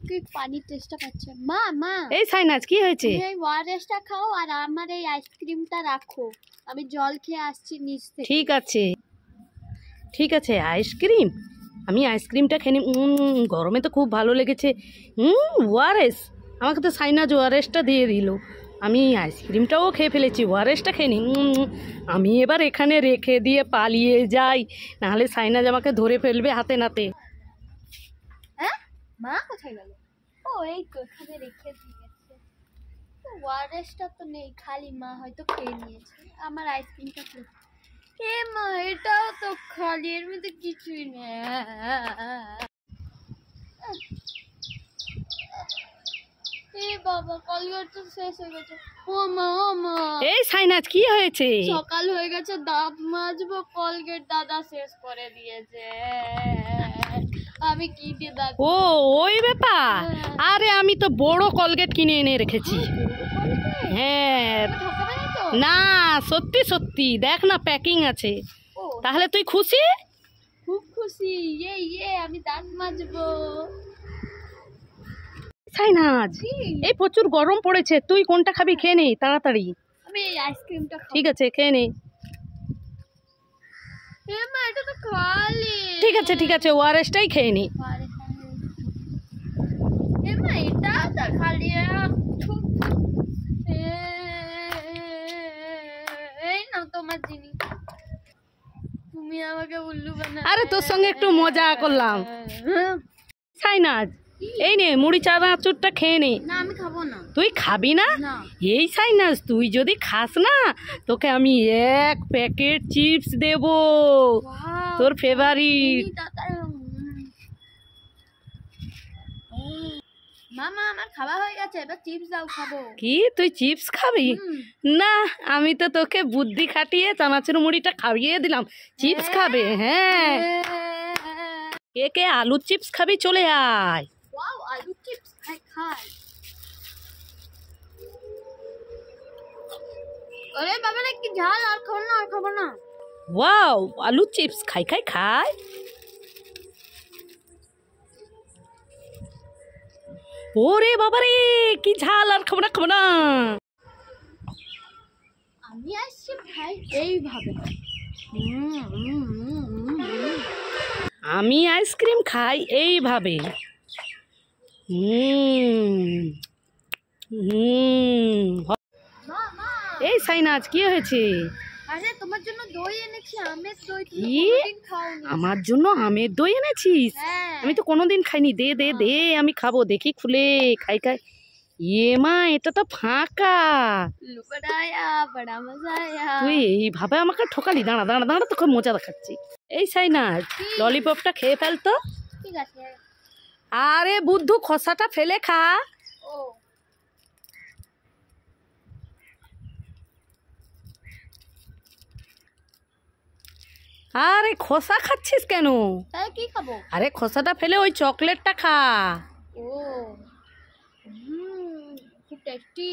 কি পানির টেস্টটা পাচ্ছে। মা মা এই সাইনাজ কি হয়েছে? এই ওয়ারেসটা খাও আর আমার এই আইসক্রিমটা রাখো, আমি জল খেয়ে আসছি নিচ থেকে। ঠিক আছে ঠিক আছে, আইসক্রিম, আমি আইসক্রিমটা খেয়ে নিই। গরমে তো খুব ভালো লেগেছে। ওয়ারেস, আমাকে তো সাইনাজ ওয়ারেসটা দিয়ে দিল, আমি আইসক্রিমটাও খেয়ে ফেলেছি, ওয়ারেসটা খেয়ে নিই। আমি এবার এখানে রেখে দিয়ে পালিয়ে যাই, নাহলে সাইনাজ আমাকে ধরে ফেলবে হাতে নাতে। হ্যাঁ, মা কোথায় গেল? ও এই তো এখানে রেখে দিয়েছে। ওয়ারেসটা তো নেই, খালি মা হয়তো খেয়ে নিয়েছে আমার আইসক্রিমটা। এ মা, এটাও তো খালি, এর মধ্যে কিছুই নেই। এ বাবা, কলগেট তো শেষ হয়ে গেছে। ও মা ও মা, এই সাইনাজ কি হয়েছে? সকাল হয়ে গেছে, দাঁত মাজবো, কলগেট দাদা শেষ করে দিয়েছে। আমি কি দিয়ে দাঁত? ও ওই ব্যাপার। আরে আমি তো বড় কলগেট কিনে এনে রেখেছি। হ্যাঁ না, সত্যি সত্যি, দেখ না প্যাকিং আছে। তাহলে তুই খুশি? খুব খুশি। আমি দাঁত মাজবো। সাইনাজ, এই প্রচুর গরম পড়েছে, তুই কোনটা খাবি খেয়ে নে তাড়াতাড়ি। আমি এই আইসক্রিমটা খাবো। ঠিক আছে খেয়ে নে। এ মা, এটা তো খালি। ঠিক আছে ঠিক আছে, ওআরএসটাই খেয়ে নে। এ মা, এটা তো খালি। এই নাও তোমার জিনিস, তুমি আমাকে উল্লু বানালে। আরে তোর সঙ্গে একটু মজা করলাম। সাইনাজ, এই নে মুড়ি চানাচুরটা খেয়ে নে। না আমি খাবো না। তুই খাবি না? না। এই সাইনাজ, তুই যদি খাস না, তোকে আমি 1 প্যাকেট চিপস দেব, তোর ফেভারিট। মামা, আমার খাওয়া হয়ে গেছে, এবার চিপস দাও, খাবো। কি তুই চিপস খাবি? না, আমি তো তোকে বুদ্ধি খাটিয়ে চানাচুর মুড়িটা খাইয়ে দিলাম, চিপস খাবে? হ্যাঁ, কে কে আলুর চিপস খাবি চলে আয়। ওয়াও, আলু চিপস খাই। আরে বাবা রে, কি ঝাল, আর খাবো না। ওয়াও, আলুর চিপস খাই। ওরে বাবা রে, কি ঝাল, আর খাবো না। আমি আইসক্রিম খাই এইভাবে। আমি আইসক্রিম খাই এইভাবে। এই সাইনাজ, কি হয়েছে? আরে তোমার জন্য দই এনেছি, আমের দই। তুমি কি? কোনোদিন খাওনি। আমার জন্য আমের দই এনেছিস? হ্যাঁ। আমি তো কোনোদিন খাইনি। দে দে দে, আমি খাবো, দেখি খুলে খাই। ইয়ে মা, এটা তো ফাঁকা। লুকায়া বড়া মজা আয়া। তুই এইভাবে আমাকে ঠকালি। দাঁড়া দাঁড়া দাঁড়া, তোকে মজা দেখাচ্ছি। এই সাইনাজ, ললিপপটা খেয়ে ফেল তো। ঠিক আছে। আরে বুদ্ধু, খোসাটা ফেলে খা। ও, আরে খোসা খাচ্ছিস কেন? তাহলে কি খাবো? আরে খোসাটা ফেলে ওই চকলেটটা খা। ও, খুব টেস্টি।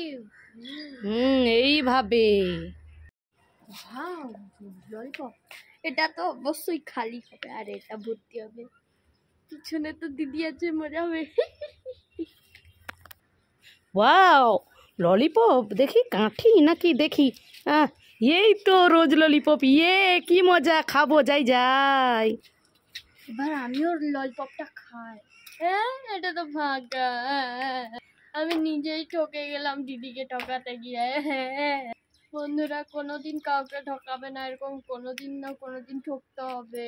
এইভাবে। Wow, lollipop. এটা তো অবশ্যই খালি হবে, আর এটা ভর্তি হবে। পিছনে তো দিদি আছে, মজা হবে। ওয়াও, ললিপপ দেখি কাঠি নাকি দেখি। এই তো রোজ ললিপপ। কি মজা, খাবো, যাই। এবার আমিও ললিপপটা খাই। হ্যাঁ, এটা তো ফাঁকা। আমি নিজেই ঠকে গেলাম দিদিকে ঠকাতে গিয়ে। বন্ধুরা, কোনোদিন কাউকে ঠকাবে না, এরকম কোনোদিন না কোনোদিন ঠকতে হবে।